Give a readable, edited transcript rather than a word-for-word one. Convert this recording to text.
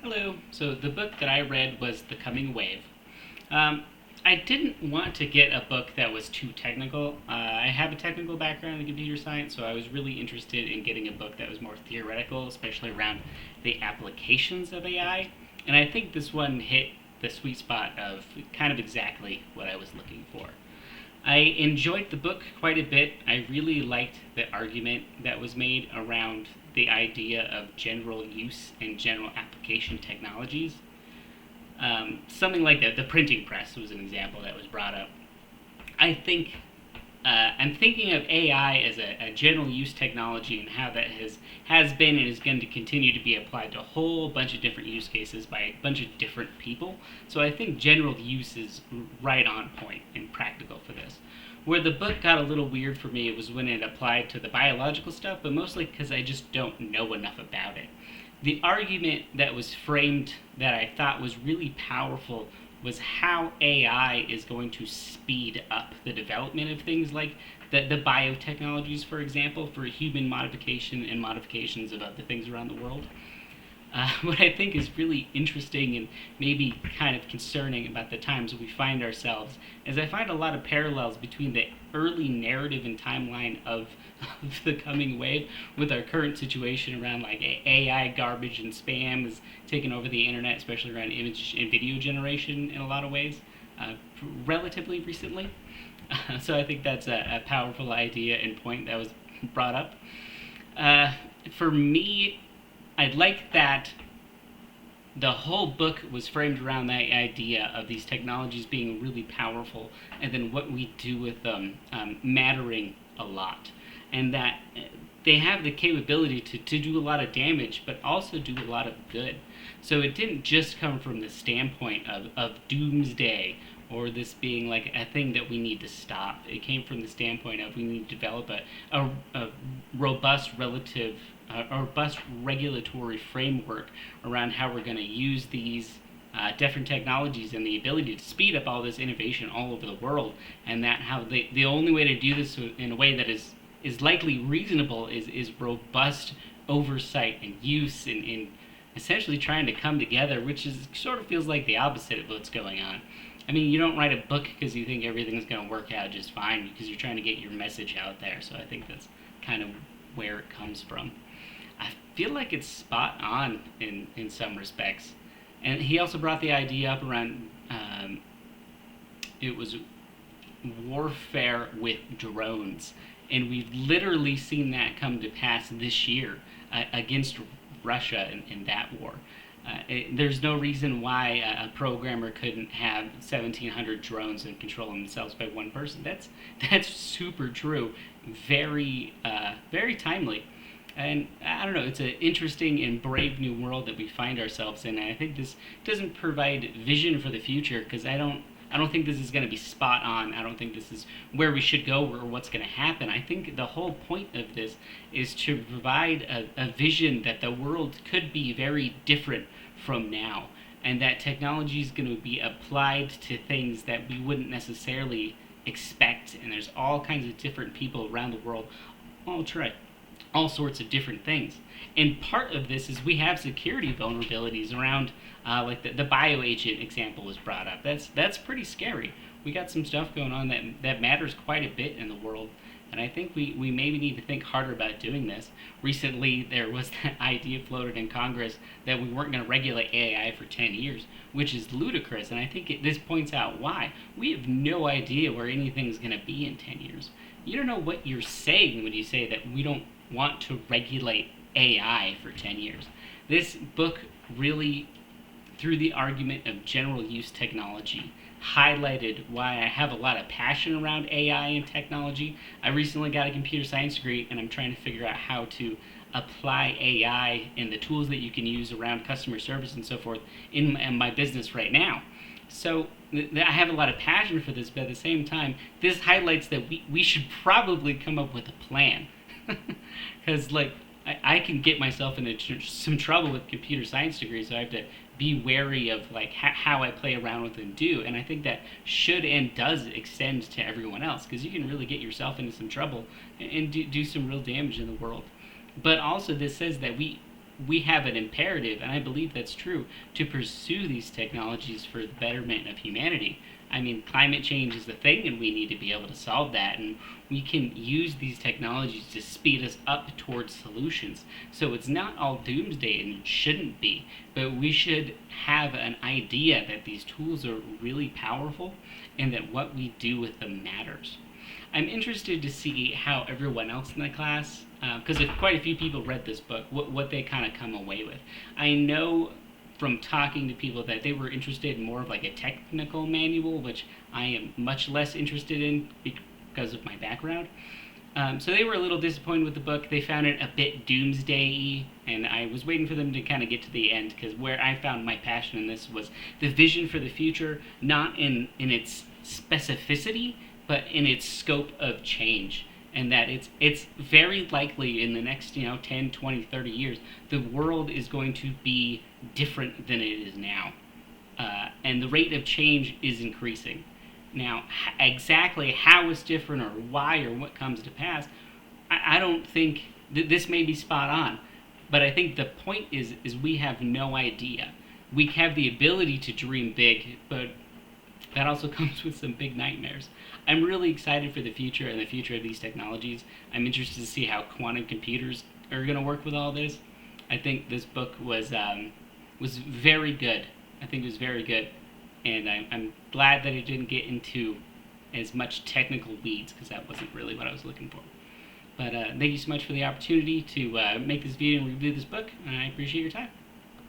Hello. So the book that I read was The Coming Wave. Um, I didn't want to get a book that was too technical. I have a technical background in computer science, so I was really interested in getting a book that was more theoretical, especially around the applications of AI. And I think this one hit the sweet spot of kind of exactly what I was looking for. I enjoyed the book quite a bit. I really liked the argument that was made around the idea of general use and general application technologies. Something like the printing press was an example that was brought up. I think I'm thinking of AI as a general use technology and how that has been and is going to continue to be applied to a whole bunch of different use cases by a bunch of different people. So I think general use is right on point and practical for this. Where the book got a little weird for me was when it applied to the biological stuff, but mostly because I just don't know enough about it. The argument that was framed that I thought was really powerful was how AI is going to speed up the development of things like the biotechnologies, for example, for human modification and modifications of other things around the world. What I think is really interesting and maybe kind of concerning about the times we find ourselves is I find a lot of parallels between the early narrative and timeline of the coming wave with our current situation around like AI garbage and spam is taking over the internet, especially around image and video generation in a lot of ways, relatively recently. So I think that's a powerful idea and point that was brought up. Uh, for me, I like that the whole book was framed around that idea of these technologies being really powerful and then what we do with them mattering a lot. And that they have the capability to do a lot of damage, but also do a lot of good. So it didn't just come from the standpoint of doomsday or this being like a thing that we need to stop. It came from the standpoint of we need to develop a robust relative a robust regulatory framework around how we're going to use these different technologies and the ability to speed up all this innovation all over the world, and that how the only way to do this in a way that is likely reasonable is robust oversight and use and essentially trying to come together, which is sort of feels like the opposite of what's going on. I mean, you don't write a book because you think everything's going to work out just fine because you're trying to get your message out there. So I think that's kind of where it comes from. I feel like it's spot on in some respects. And he also brought the idea up around it was warfare with drones. And we've literally seen that come to pass this year against Russia in that war. There's no reason why a programmer couldn't have 1,700 drones and control themselves by one person. That's super true, very timely, and I don't know. It's an interesting and brave new world that we find ourselves in, and I think this doesn't provide vision for the future because I don't think this is going to be spot on. I don't think this is where we should go or what's going to happen. I think the whole point of this is to provide a vision that the world could be very different from now, and that technology is going to be applied to things that we wouldn't necessarily expect. And there's all kinds of different people around the world all try all sorts of different things. And part of this is we have security vulnerabilities around, like the bioagent example was brought up. That's pretty scary. We got some stuff going on that matters quite a bit in the world. And I think we maybe need to think harder about doing this. Recently, there was that idea floated in Congress that we weren't going to regulate AI for 10 years, which is ludicrous. And I think this points out why. We have no idea where anything's going to be in 10 years. You don't know what you're saying when you say that we don't want to regulate AI for 10 years. This book really, through the argument of general use technology, highlighted why I have a lot of passion around AI and technology. I recently got a computer science degree and I'm trying to figure out how to apply AI and the tools that you can use around customer service and so forth in my business right now. So I have a lot of passion for this, but at the same time, this highlights that we should probably come up with a plan. Because, like, I can get myself into some trouble with computer science degrees, so I have to be wary of, like, how I play around with and do. And I think that should and does extend to everyone else, because you can really get yourself into some trouble and do some real damage in the world. But also, this says that we have an imperative, and I believe that's true, to pursue these technologies for the betterment of humanity. I mean, climate change is the thing, and we need to be able to solve that. And we can use these technologies to speed us up towards solutions. So it's not all doomsday, and it shouldn't be. But we should have an idea that these tools are really powerful, and that what we do with them matters. I'm interested to see how everyone else in the class, because if quite a few people read this book, what they kind of come away with. I know from talking to people that they were interested in more of like a technical manual, which I am much less interested in because of my background. So they were a little disappointed with the book. They found it a bit doomsday-y, and I was waiting for them to kind of get to the end, because where I found my passion in this was the vision for the future, not in its specificity, but in its scope of change. And that it's very likely in the next 10, 20, 30 years, the world is going to be different than it is now. And the rate of change is increasing. Now, exactly how it's different or why or what comes to pass, I don't think this may be spot on. But I think the point is we have no idea. We have the ability to dream big, but that also comes with some big nightmares. I'm really excited for the future and the future of these technologies. I'm interested to see how quantum computers are going to work with all this. I think this book was very good. I think it was very good, and I'm glad that it didn't get into as much technical weeds, because that wasn't really what I was looking for. But thank you so much for the opportunity to make this video and review this book, and I appreciate your time.